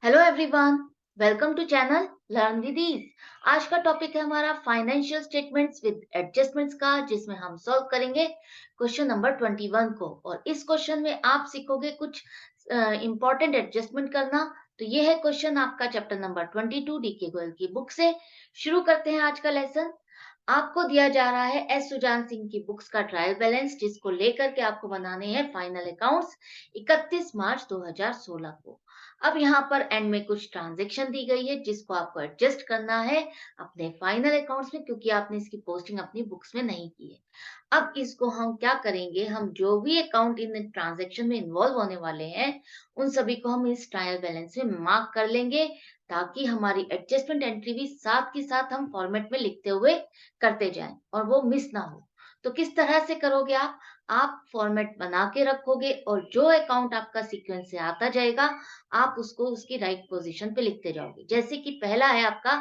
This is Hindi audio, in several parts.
Hello everyone, welcome to channel learn with ease. आज का टॉपिक है हमारा फाइनेंशियल स्टेटमेंट्स विद एडजस्टमेंट्स का, जिसमें हम सॉल्व करेंगे क्वेश्चन नंबर 21 को। और इस क्वेश्चन में आप सीखोगे कुछ इंपॉर्टेंट एडजस्टमेंट करना। तो ये है क्वेश्चन आपका चैप्टर नंबर 22 डीके गोयल की बुक से। शुरू करते हैं आज का लेसन। आपको दिया जा रहा है एस सुजान सिंह की बुक्स का ट्रायल बैलेंस, जिसको लेकर के आपको बनाने हैं फाइनल अकाउंट्स 31 मार्च 2016 को। अब यहाँ पर एंड में कुछ ट्रांजेक्शन दी गई है जिसको आपको एडजस्ट करना है अपने फाइनल अकाउंट्स में, क्योंकि आपने इसकी पोस्टिंग अपनी बुक्स में नहीं की है। अब इसको हम क्या करेंगे, हम जो भी अकाउंट इन ट्रांजेक्शन में इन्वॉल्व होने वाले हैं उन सभी को हम इस ट्रायल बैलेंस में मार्क कर लेंगे, ताकि हमारी एडजस्टमेंट एंट्री भी साथ के साथ हम फॉर्मेट में लिखते हुए करते जाएं और वो मिस ना हो। तो किस तरह से करोगे आप फॉर्मेट बना के रखोगे और जो अकाउंट आपका सीक्वेंस से आता जाएगा आप उसको उसकी राइट पोजीशन पे लिखते जाओगे। जैसे कि पहला है आपका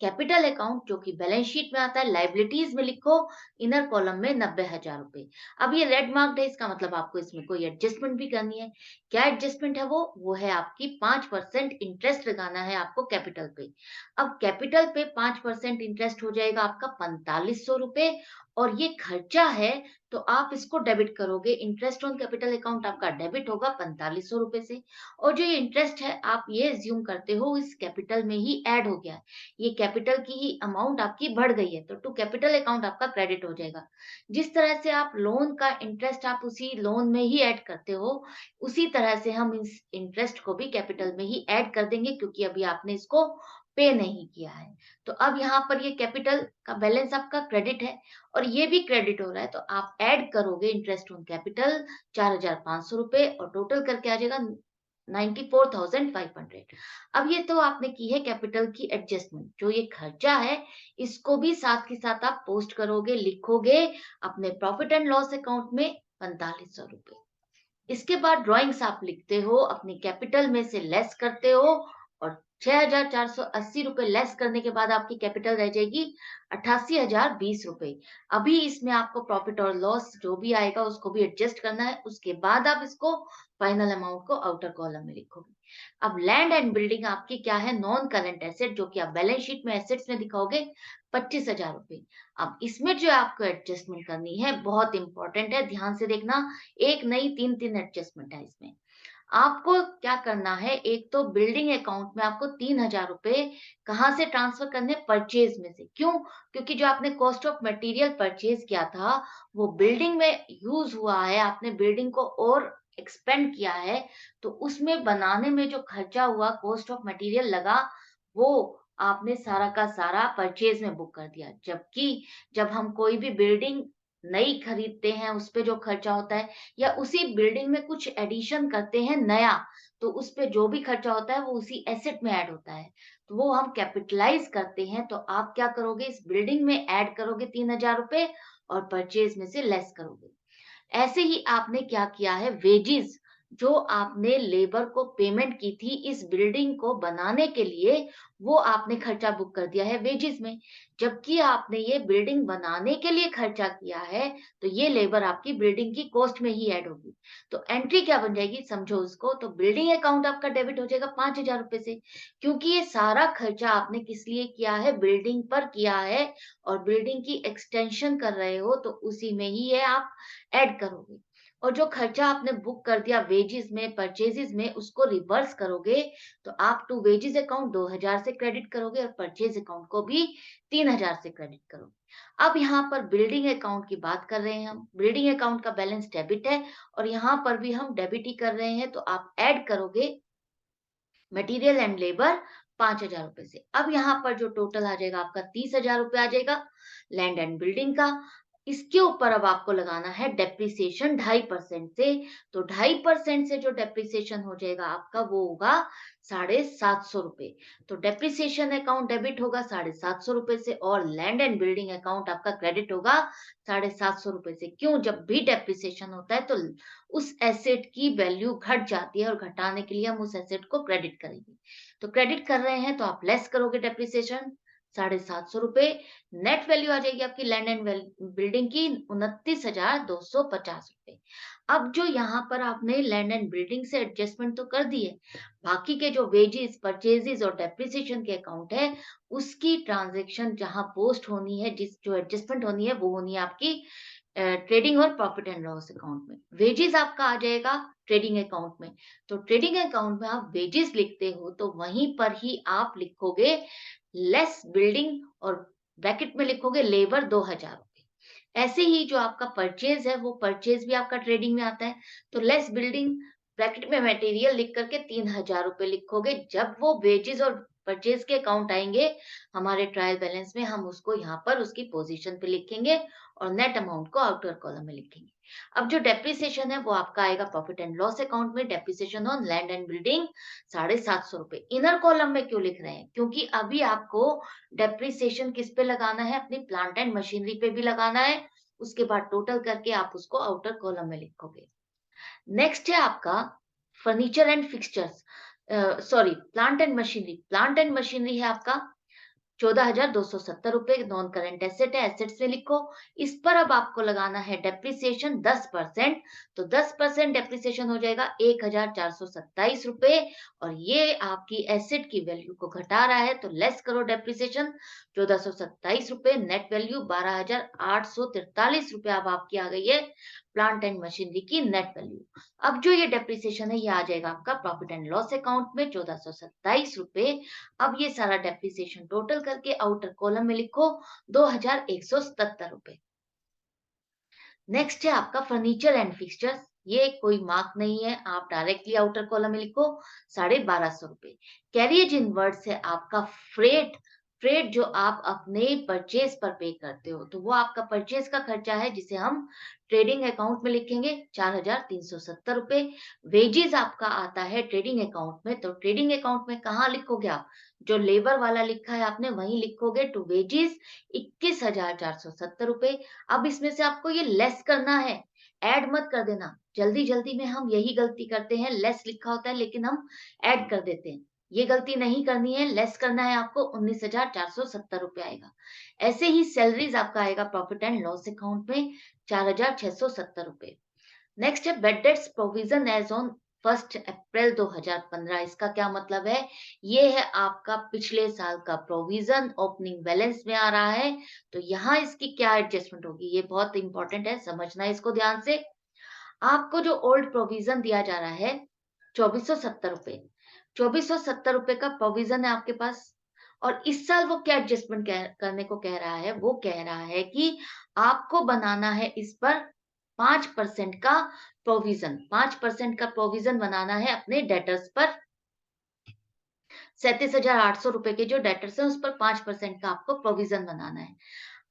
कैपिटल अकाउंट, जो कि बैलेंस शीट में आता है, लाइबिलिटीज में लिखो इनर कॉलम में 90,000 रुपए। अब ये रेड मार्क्ड है, इसका मतलब आपको इसमें कोई एडजस्टमेंट भी करनी है। क्या एडजस्टमेंट है वो है आपकी 5% इंटरेस्ट लगाना है आपको कैपिटल पे। अब कैपिटल पे 5% इंटरेस्ट हो जाएगा आपका 4500 रुपए, और ये खर्चा है तो आप इसको डेबिट करोगे। इंटरेस्ट ऑन कैपिटल अकाउंट आपका डेबिट होगा 4500 रुपए से। और जो ये इंटरेस्ट है आप ये एज्यूम करते हो इस कैपिटल में ही ऐड हो गया है, ये कैपिटल की ही अमाउंट आपकी बढ़ गई है, तो टू कैपिटल अकाउंट आपका क्रेडिट हो जाएगा। जिस तरह से आप लोन का इंटरेस्ट आप उसी लोन में ही ऐड करते हो, उसी तरह से हम इस इंटरेस्ट को भी कैपिटल में ही ऐड कर देंगे, क्योंकि अभी आपने इसको पे नहीं किया है। तो अब यहाँ पर ये कैपिटल का बैलेंस आपका क्रेडिट है और ये भी क्रेडिट हो रहा है, तो आप ऐड करोगे इंटरेस्ट ऑन कैपिटल 4,500 रुपए और टोटल करके आ जाएगा 94,500। अब ये तो आपने की है कैपिटल की एडजस्टमेंट। जो ये खर्चा है इसको भी साथ के साथ आप पोस्ट करोगे, लिखोगे अपने प्रॉफिट एंड लॉस अकाउंट में 4500 रुपए। इसके बाद ड्राइंग्स आप लिखते हो, अपनी कैपिटल में से लेस करते हो, और 6,480 रुपए लेस करने के बाद आपकी कैपिटल रह जाएगी 88,020 रुपए। अभी इसमें आपको प्रॉफिट और लॉस जो भी आएगा उसको भी एडजस्ट करना है, उसके बाद आप इसको फाइनल अमाउंट को आउटर कॉलम में लिखोगे। अब लैंड एंड बिल्डिंग आपकी क्या है, नॉन करंट एसेट, जो कि आप बैलेंस शीट में एसेट्स में दिखाओगे 25,000 रुपए। अब इसमें जो आपको एडजस्टमेंट करनी है बहुत इंपॉर्टेंट है, ध्यान से देखना। एक नहीं, तीन तीन एडजस्टमेंट है इसमें। आपको क्या करना है, एक तो बिल्डिंग अकाउंट में आपको 3,000 रुपए कहाँ से ट्रांसफर करने, परचेज में से। क्यों? क्योंकि जो आपने कॉस्ट ऑफ मटेरियल परचेज किया था वो बिल्डिंग में यूज हुआ है, आपने बिल्डिंग को और एक्सपेंड किया है, तो उसमें बनाने में जो खर्चा हुआ, कॉस्ट ऑफ मटेरियल लगा, वो आपने सारा का सारा परचेज में बुक कर दिया। जबकि जब हम कोई भी बिल्डिंग नई खरीदते हैं उस पे जो खर्चा होता है, या उसी बिल्डिंग में कुछ एडिशन करते हैं नया, तो उस पे जो भी खर्चा होता है वो उसी एसेट में ऐड होता है, तो वो हम कैपिटलाइज करते हैं। तो आप क्या करोगे, इस बिल्डिंग में ऐड करोगे 3,000 रुपए और परचेज में से लेस करोगे। ऐसे ही आपने क्या किया है, वेजेस जो आपने लेबर को पेमेंट की थी इस बिल्डिंग को बनाने के लिए, वो आपने खर्चा बुक कर दिया है वेजेस में। जबकि आपने ये बिल्डिंग बनाने के लिए खर्चा किया है, तो ये लेबर आपकी बिल्डिंग की कॉस्ट में ही ऐड होगी। तो एंट्री क्या बन जाएगी, समझो उसको। तो बिल्डिंग अकाउंट आपका डेबिट हो जाएगा 5,000 रुपए से, क्योंकि ये सारा खर्चा आपने किस लिए किया है, बिल्डिंग पर किया है, और बिल्डिंग की एक्सटेंशन कर रहे हो तो उसी में ही ये आप ऐड करोगे। और जो खर्चा आपने बुक कर दिया वेजेस में, परचेजेस में, उसको रिवर्स करोगे, तो आप टू वेजेस अकाउंट 2,000 से क्रेडिट करोगे और परचेज अकाउंट को भी 3,000 से क्रेडिट करोगे। अब यहाँ पर बिल्डिंग अकाउंट की बात कर रहे हैं हम, बिल्डिंग अकाउंट का बैलेंस डेबिट है और यहाँ पर भी हम डेबिट ही कर रहे हैं, तो आप ऐड करोगे मटेरियल एंड लेबर 5,000 रुपए से। अब यहाँ पर जो टोटल आ जाएगा आपका 30,000 रुपए आ जाएगा लैंड एंड बिल्डिंग का। इसके ऊपर अब आपको लगाना है डेप्रिसिएशन 2.5% से। तो 2.5% से जो डेप्रिसिएशन हो जाएगा आपका वो होगा 750 रुपए। तो डेप्रिसिएशन अकाउंट डेबिट होगा 750 रुपए से, और लैंड एंड बिल्डिंग अकाउंट आपका क्रेडिट होगा 750 रुपए से। क्यों? जब भी डेप्रिसिएशन होता है तो उस एसेट की वैल्यू घट जाती है और घटाने के लिए हम उस एसेट को क्रेडिट करेंगे। तो क्रेडिट कर रहे हैं तो आप लेस करोगे डेप्रिसिएशन 750 रुपए। नेट वैल्यू आ जाएगी आपकी लैंड एंड बिल्डिंग की 29,250 रुपए। अब जो यहाँ पर आपने लैंड एंड बिल्डिंग से एडजस्टमेंट तो कर दी है, बाकी के जो वेजेस, परचेजेस और डेप्रिसिएशन के अकाउंट है, उसकी ट्रांज़ैक्शन जहाँ पोस्ट होनी है, जिस जो एडजस्टमेंट होनी है, वो होनी है आपकी ट्रेडिंग और प्रॉफिट एंड लॉस अकाउंट में। वेजेस आपका आ जाएगा ट्रेडिंग अकाउंट में। तो ट्रेडिंग अकाउंट में आप वेजेस लिखते हो, तो वहीं पर ही आप लिखोगे लेस बिल्डिंग और ब्रैकेट में लिखोगे लेबर 2000 रुपए। ऐसे ही जो आपका परचेज है, वो परचेज भी आपका ट्रेडिंग में आता है। तो लेस बिल्डिंग ब्रैकेट में मटेरियल लिख करके 3000 रुपए लिखोगे। जब वो वेजेस और परचेज के अकाउंट आएंगे हमारे ट्रायल बैलेंस में, हम उसको यहाँ पर उसकी पोजीशन पे लिखेंगे और नेट अमाउंट को आउटर कॉलम में लिखेंगे। अब जो डेप्रिसिएशन है वो आपका आएगा प्रॉफिट एंड लॉस अकाउंट में। Depreciation on land and building 750 रुपए। इनर कॉलम में क्यों लिख रहे हैं? क्योंकि अभी आपको डेप्रिसिएशन किस पे लगाना है? अपनी प्लांट एंड मशीनरी पे भी लगाना है। उसके बाद टोटल करके आप उसको आउटर कॉलम में लिखोगे। नेक्स्ट है आपका furniture and fixtures, sorry, plant and machinery. Plant and machinery है आपका 14,270 रुपए नॉन करंट एसेट है, एसेट्स में लिखो। इस पर अब आपको लगाना है डेप्रिसिएशन 10%। तो 10% डेप्रिसिएशन हो जाएगा 1,427 रुपए। और ये आपकी एसेट की वैल्यू को घटा रहा है, तो लेस करो डेप्रिसिएशन 1,427 रुपए। नेट वैल्यू 12,843 रुपए अब आपकी आ गई है प्लांट एंड मशीनरी की नेट वैल्यू। अब जो ये डेप्रिसिएशन है ये आ जाएगा आपका प्रॉफिट एंड लॉस अकाउंट में 1427 रुपए। अब ये सारा डेप्रिसिएशन टोटल करके आउटर कॉलम में लिखो 2177 रुपए। नेक्स्ट है आपका फर्नीचर एंड फिक्सचर्स। ये कोई मार्क नहीं है, आप डायरेक्टली आउटर कॉलम में लिखो 1250 रुपए। कैरियज इन वर्ड्स है आपका फ्रेट। फ्रेट जो आप अपने परचेज पर पे करते हो, तो वो आपका परचेज का खर्चा है जिसे हम ट्रेडिंग अकाउंट में लिखेंगे 4370 रुपए। वेजेस आपका आता है ट्रेडिंग अकाउंट में, तो ट्रेडिंग अकाउंट में कहाँ लिखोगे आप? जो लेबर वाला लिखा है आपने वहीं लिखोगे टू वेजेस 21,470 रुपए। अब इसमें से आपको ये लेस करना है, ऐड मत कर देना। जल्दी-जल्दी में हम यही गलती करते हैं, लेस लिखा होता है लेकिन हम ऐड कर देते हैं। ये गलती नहीं करनी है, लेस करना है आपको 19,470 रुपए आएगा। ऐसे ही सैलरीज आपका आएगा प्रॉफिट एंड लॉस अकाउंट में 4,670 रुपए। नेक्स्ट है bad debts provision as on 1 April 2015। इसका क्या मतलब है? ये है आपका पिछले साल का प्रोविजन ओपनिंग बैलेंस में आ रहा है। तो यहाँ इसकी क्या एडजस्टमेंट होगी, ये बहुत इंपॉर्टेंट है, समझना है इसको ध्यान से। आपको जो ओल्ड प्रोविजन दिया जा रहा है 2470 रुपए, 2470 रुपए का प्रोविजन है आपके पास। और इस साल वो क्या एडजस्टमेंट करने को कह रहा है? वो कह रहा है कि आपको बनाना है इस पर 5% का प्रोविजन। 5% का प्रोविजन बनाना है अपने डेटर्स पर। 37,800 रुपए के जो डेटर्स हैं उस पर 5% का आपको प्रोविजन बनाना है।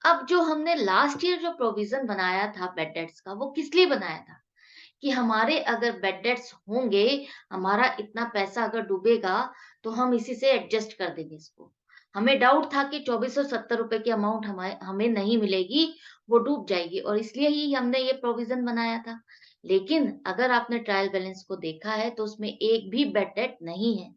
अब जो हमने लास्ट ईयर जो प्रोविजन बनाया था बेड डेट्स का, वो किस लिए बनाया था? कि हमारे अगर बेड डेट्स होंगे, हमारा इतना पैसा अगर डूबेगा, तो हम इसी से एडजस्ट कर देंगे इसको। हमें डाउट था कि 2470 रुपए की अमाउंट हमें हमें नहीं मिलेगी, वो डूब जाएगी और इसलिए ही हमने ये प्रोविज़न बनाया था। लेकिन अगर आपने ट्रायल बैलेंस को देखा है, तो उसमें एक भी बेड डेट नहीं है।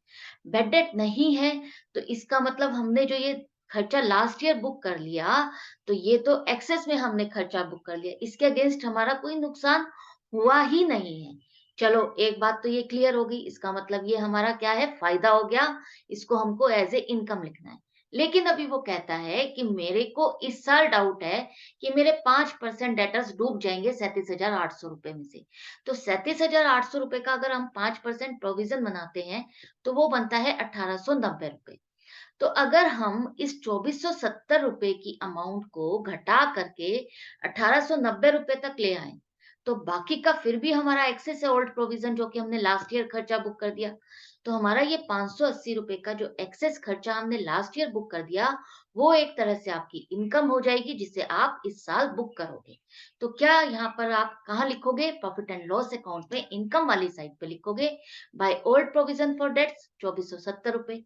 बेड डेट नहीं है, तो इसका मतलब हमने जो ये खर्चा लास्ट ईयर बुक कर लिया, तो ये तो एक्सेस में हमने खर्चा बुक कर लिया। इसके अगेंस्ट हमारा कोई नुकसान हुआ ही नहीं है। चलो एक बात तो ये क्लियर हो गई, इसका मतलब ये हमारा क्या है, फ़ायदा हो गया, इसको हमको एज़ ए इनकम लिखना है। लेकिन अभी वो कहता है कि मेरे को इस साल डाउट है कि मेरे 5% डेटर्स डूब जाएँगे 37,800 रुपए में से। तो 37,800 रुपए का अगर हम 5% प्रोविज़न बनाते हैं, तो वो बनता है 1,890 रुपए। तो अगर हम इस 2470 रुपए की अमाउंट को घटा करके 1890 रुपए तक ले आए, तो बाकी का फिर भी हमारा एक्सेस है ओल्ड प्रोविजन जो कि हमने लास्ट ईयर खर्चा बुक कर दिया। तो हमारा ये 580 रुपए का जो एक्सेस खर्चा हमने लास्ट ईयर बुक कर दिया, वो एक तरह से आपकी इनकम हो जाएगी जिसे आप इस साल बुक करोगे। तो क्या यहाँ पर आप कहाँ लिखोगे? प्रॉफिट एंड लॉस अकाउंट में इनकम वाली साइड पे लिखोगे by old provision for debts 2470 रुपए।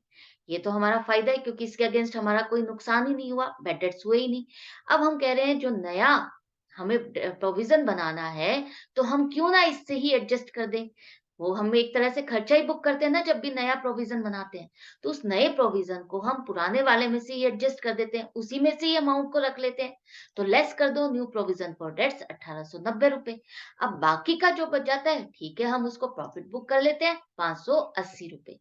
ये तो हमारा फ़ायदा है क्योंकि इसके अगेंस्ट हमारा कोई नुकसान ही नहीं हुआ, बैड डेट्स हुए ही नहीं। अब हम कह रहे हैं जो नया हमें प्रोविज़न बनाना है, तो हम क्यों ना इससे ही एडजस्ट कर दें। वो हम एक तरह से खर्चा ही बुक करते हैं ना जब भी नया प्रोविज़न बनाते हैं। तो उस नए प्रोविज़न को हम पुराने वाले में से ही एडजस्ट कर देते हैं, उसी में से ही अमाउंट को रख लेते हैं। तो लेस कर दो न्यू प्रोविज़न फॉर डेट्स ₹1890। अब बाकी का जो बच जाता है, ठीक है, हम उसको प्रॉफिट बुक कर लेते हैं ₹580।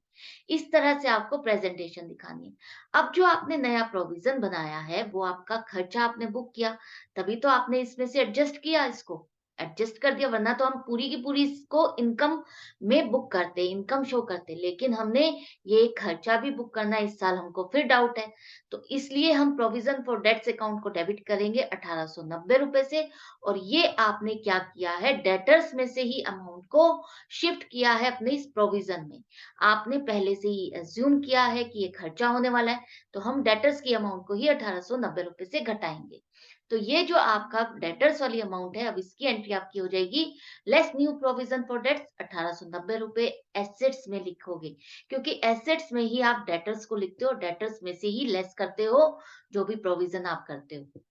इस तरह से आपको प्रेज़ेंटेशन दिखानी है। अब जो आपने नया प्रोविज़न बनाया है, वो आपका खर्चा आपने बुक किया, तभी तो आपने इसमें से एडजस्ट किया इसको। एडजस्ट कर दिया, वरना तो हम पूरी की पूरी इसको इनकम में बुक करते, इनकम शो करते, लेकिन हमने ये खर्चा भी बुक करना इस साल हमको फिर डाउट है। तो इसलिए हम प्रोविजन फॉर डेट्स अकाउंट को डेबिट करेंगे ₹1890 से, और ये आपने क्या किया है, डेटर्स में से ही अमाउंट को शिफ्ट किया है अपने इस प्रोविजन में। आपने पहले से ही एज्यूम किया है कि ये खर्चा होने वाला है, तो हम डेटर्स की अमाउंट को ही ₹1890 से घटाएंगे। तो ये जो आपका डेटर्स वाली अमाउंट है, अब इसकी एंट्री आपकी हो जाएगी less new provision for debts ₹1890 assets में लिखोगे, क्योंकि एसेट्स में ही आप डेटर्स को लिखते हो, डेटर्स में से ही लेस करते हो जो भी प्रोविजन आप करते हो।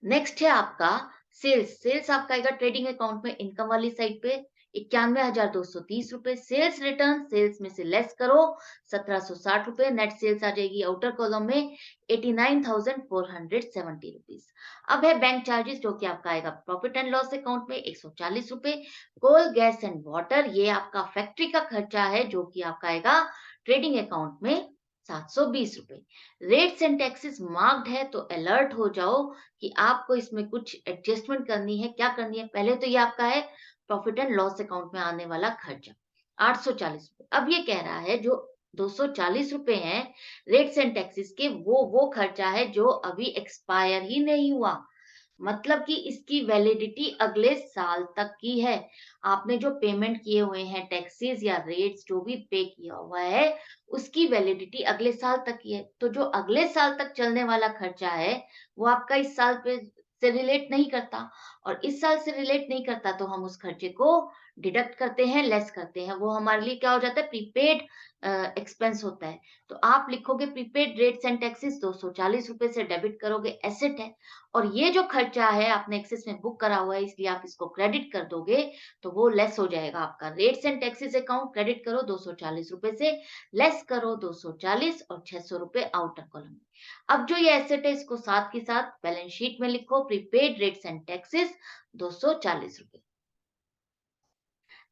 नेक्स्ट है आपका सेल्स। सेल्स आपका आएगा ट्रेडिंग अकाउंट में इनकम वाली साइड पे ₹91,230। सेल्स रिटर्न, सेल्स में से लेस करो ₹1760। नेट सेल्स आ जाएगी आउटर कॉलम में ₹89,470। अब है बैंक चार्जेस, जो कि आपका आएगा प्रॉफिट एंड लॉस अकाउंट में ₹140। कोल, गैस एंड वाटर, ये आपका फैक्ट्री का खर्चा है, जो कि आपका आएगा ट्रेडिंग अकाउंट में ₹720। रेट्स एंड टैक्सेस मार्क्ड है, तो अलर्ट हो जाओ कि आपको इसमें कुछ एडजस्टमेंट करनी है। क्या करनी है? पहले तो ये आपका है प्रॉफिट एंड लॉस अकाउंट में आने वाला खर्चा ₹840। अब ये कह रहा है जो ₹240 हैं रेट्स एंड टैक्सेस के, वो खर्चा है जो अभी एक्सपायर ही नहीं हुआ। मतलब कि इसकी वैलिडिटी अगले साल तक की है। आपने जो पेमेंट किए हुए हैं टैक्सेस या रेट्स जो भी पे किया हुआ है, उसकी वैलिडिटी अगले साल तक की है। तो जो अगले साल तक चलने वाला खर्चा है, वो आपका इस साल पे से रिलेट नहीं करता, और इस साल से रिलेट नहीं करता, तो हम उस खर्चे को डिडक्ट करते हैं, लेस करते हैं। वो हमारे लिए क्या हो जाता है, प्रीपेड एक्सपेंस होता है। तो आप लिखोगे प्रीपेड रेट्स एंड टैक्सेस ₹240 से डेबिट करोगे, एसेट है। और ये जो खर्चा है आपने एक्सेस में बुक करा हुआ है, इसलिए आप इसको क्रेडिट कर दोगे, तो वो लेस हो जाएगा आपका। Rates and taxes account credit करो ₹240 से, लेस करो 240 और ₹600 आउटर कॉलम में। अब जो ये एसेट है, इसको साथ के साथ बैलेंस शीट में लिखो, prepaid rates and taxes ₹240।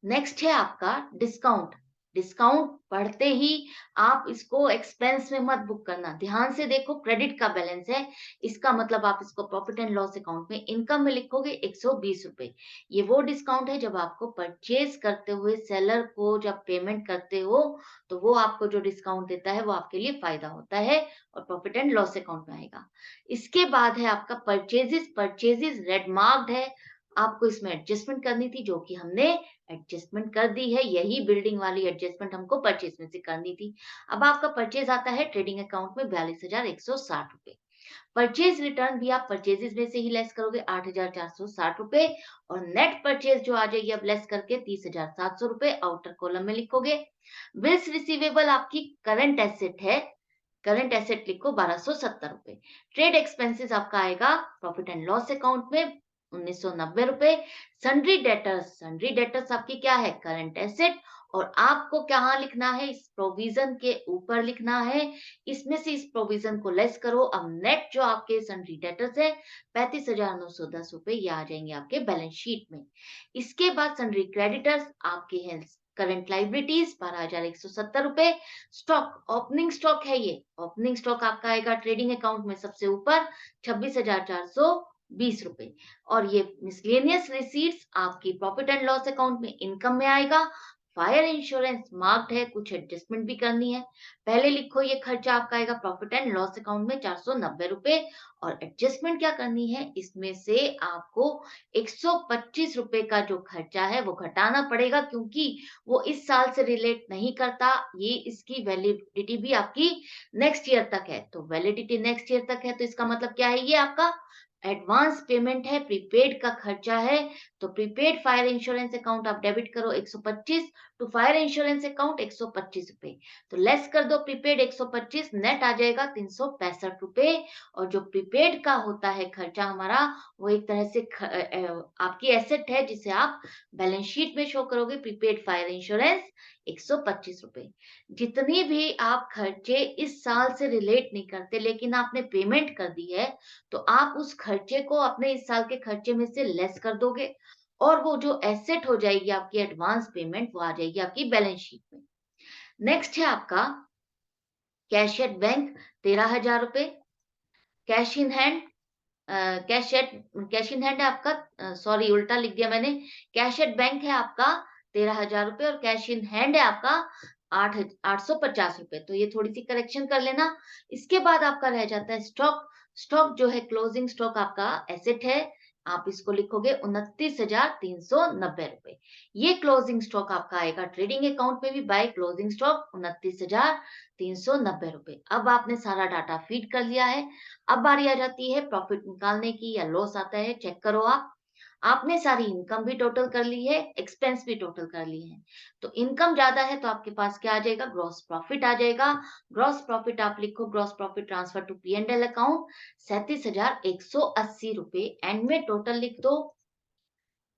Next है आपका डिस्काउंट। डिस्काउंट पढ़ते ही आप इसको एक्सपेंस में मत बुक करना, ध्यान से देखो, क्रेडिट का बैलेंस है, इसका मतलब आप इसको प्रॉफिट एंड लॉस अकाउंट में इनकम में लिखोगे ₹120। ये वो डिस्काउंट है जब आपको परचेज करते हुए सेलर को जब पेमेंट करते हो, तो वो आपको जो डिस्काउंट देता है वो आपके लिए फायदा होता है, और प्रॉफिट एंड लॉस अकाउंट में आएगा। इसके बाद है आपका परचेजेस। परचेजेस रेड मार्क्ड है, आपको इसमें एडजस्टमेंट करनी थी, जो कि हमने एडजस्टमेंट कर दी है। यही बिल्डिंग वाली एडजस्टमेंट हमको परचेज में से करनी थी। अब आपका परचेज आता है ट्रेडिंग अकाउंट में ₹42,160। परचेज रिटर्न भी आप परचेजेस में से ही लेस करोगे ₹8,460, और नेट परचेज जो आ जाएगी अब लेस करके ₹30,700 आउटर कॉलम में लिखोगे। बिल्स रिसीवेबल आपकी करंट एसेट है, करंट एसेट लिखो ₹1270। ट्रेड एक्सपेंसेस आपका आएगा प्रॉफिट एंड लॉस अकाउंट में ₹1990। सन्ड्री डेटर्स, सन्ड्री डेटर्स आपकी क्या है, करंट एसेट, और आपको कहाँ लिखना है, इस प्रोविजन के ऊपर लिखना है। इसमें से इस प्रोविजन को लेस करो। अब नेट जो आपके सन्ड्री डेटर्स है ₹35,910, ये आ जाएंगे आपके बैलेंस शीट में। इसके बाद सन्ड्री क्रेडिटर्स आपके हैं current liabilities ₹12,170। Stock, opening stock है, ये ओपनिंग स्टॉक आपका आएगा ट्रेडिंग अकाउंट में सबसे ऊपर ₹26,420। और ये मिसलेनियस रिसीट्स आपकी प्रॉफिट एंड लॉस अकाउंट में इनकम में आएगा। फायर इंश्योरेंस मार्क्ड है, कुछ एडजस्टमेंट भी करनी है। पहले लिखो ये खर्चा आपका आएगा प्रॉफिट एंड लॉस अकाउंट में ₹490, और एडजस्टमेंट क्या करनी है, इसमें से आपको ₹125 का जो खर्चा है वो घटाना पड़ेगा, क्योंकि वो इस साल से रिलेट नहीं करता। ये इसकी वैलिडिटी भी आपकी नेक्स्ट ईयर तक है, तो वैलिडिटी नेक्स्ट ईयर तक है, तो इसका मतलब क्या है, ये आपका एडवांस पेमेंट है, प्रीपेड का खर्चा है, तो प्रीपेड फायर इंश्योरेंस अकाउंट आप डेबिट करो 125 टू फायर इंश्योरेंस अकाउंट 125 रुपए। तो लेस कर दो प्रीपेड 125, नेट आ जाएगा 365 रुपए। और जो प्रीपेड का होता है खर्चा हमारा, वो एक तरह से आपकी एसेट है जिसे आप बैलेंस शीट में शो करोगे। प्रीपेड फायर इंश्योरेंस 125 रुपए। जितनी भी आप खर्चे इस साल से रिलेट नहीं करते लेकिन आपने पेमेंट कर दी है, तो आप उस खर्चे को अपने इस साल के खर्चे में से लेस कर दोगे और वो जो एसेट हो जाएगी आपकी एडवांस पेमेंट, वो आ जाएगी आपकी बैलेंस शीट में। नेक्स्ट है आपका कैश एट बैंक 13,000 रुपए। Cash in hand cash at cash in hand है आपका, सॉरी उल्टा लिख दिया मैंने। कैश एट बैंक है आपका 13,000 रुपए और कैश इन हैंड है आपका 850 रुपए। तो ये थोड़ी सी करेक्शन कर लेना। इसके बाद आपका रह जाता है स्टॉक। स्टॉक जो है क्लोजिंग स्टॉक आपका एसेट है, आप इसको लिखोगे 29,390 रुपए। ये क्लोजिंग स्टॉक आपका आएगा ट्रेडिंग अकाउंट में भी बाय क्लोजिंग स्टॉक 29,390 रुपए। अब आपने सारा डाटा फीड कर लिया है। अब बारी आ जाती है प्रॉफिट निकालने की, या लॉस आता है चेक करो आप। आपने सारी इनकम भी टोटल कर ली है, एक्सपेंस भी टोटल कर लिए हैं। तो इनकम ज्यादा है तो आपके पास क्या आ जाएगा, ग्रॉस प्रॉफिट आ जाएगा। ग्रॉस प्रॉफिट आप लिखो, gross profit transfer to P&L account 37,180 रुपए। एंड में टोटल लिख दो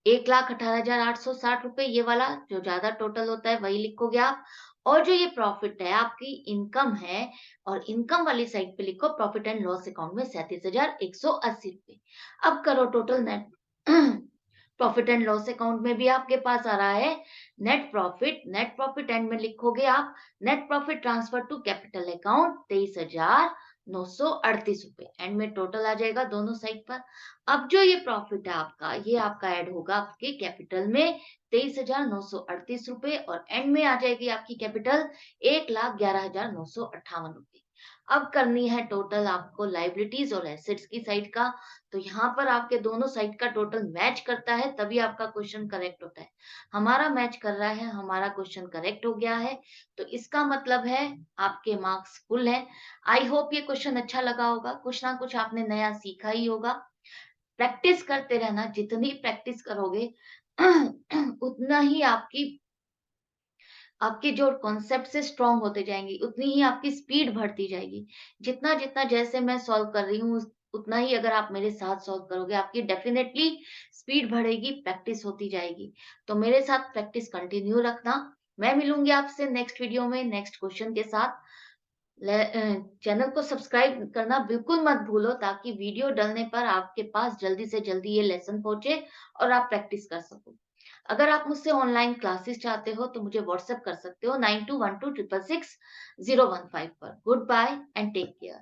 1,18,860 रुपए। ये वाला जो ज्यादा टोटल होता है वही लिखोगे आप। और जो ये प्रॉफिट है आपकी इनकम है, और इनकम वाली साइड पे लिखो प्रॉफिट एंड लॉस अकाउंट में 37,180 रुपए। अब करो total net profit and loss account में भी आपके पास आ रहा है net profit. Net profit end में लिखोगे आप net profit transfer to capital account 23,938 रुपए। एंड में टोटल आ जाएगा दोनों साइड पर। अब जो ये प्रॉफिट है आपका, ये आपका ऐड होगा आपके कैपिटल में 23,938 रुपए और एंड में आ जाएगी आपकी कैपिटल 1,11,958 रुपए। अब करनी है टोटल आपको लाइबिलिटीज और एसेट्स की साइड का। तो यहाँ पर आपके दोनों साइड का टोटल मैच करता है तभी आपका क्वेश्चन करेक्ट होता है। हमारा मैच कर रहा है, हमारा क्वेश्चन करेक्ट हो गया है, तो इसका मतलब है आपके मार्क्स फुल है। आई होप ये क्वेश्चन अच्छा लगा होगा, कुछ ना कुछ आपने नया सीखा ही होगा। प्रैक्टिस करते रहना, जितनी प्रैक्टिस करोगे उतना ही आपकी आपके जो कॉन्सेप्ट से स्ट्रांग होते जाएंगे, उतनी ही आपकी स्पीड बढ़ती जाएगी। जितना जितना जैसे मैं सॉल्व कर रही हूँ उतना ही अगर आप मेरे साथ सॉल्व करोगे, आपकी डेफिनेटली स्पीड बढ़ेगी, प्रैक्टिस होती जाएगी। तो मेरे साथ प्रैक्टिस कंटिन्यू रखना। मैं मिलूंगी आपसे नेक्स्ट वीडियो में नेक्स्ट क्वेश्चन के साथ। चैनल को सब्सक्राइब करना बिल्कुल मत भूलो ताकि वीडियो डलने पर आपके पास जल्दी से जल्दी ये लेसन पहुंचे और आप प्रैक्टिस कर सको। अगर आप मुझसे ऑनलाइन क्लासेस चाहते हो तो मुझे व्हाट्सएप कर सकते हो 9212666015 पर। Goodbye and take care.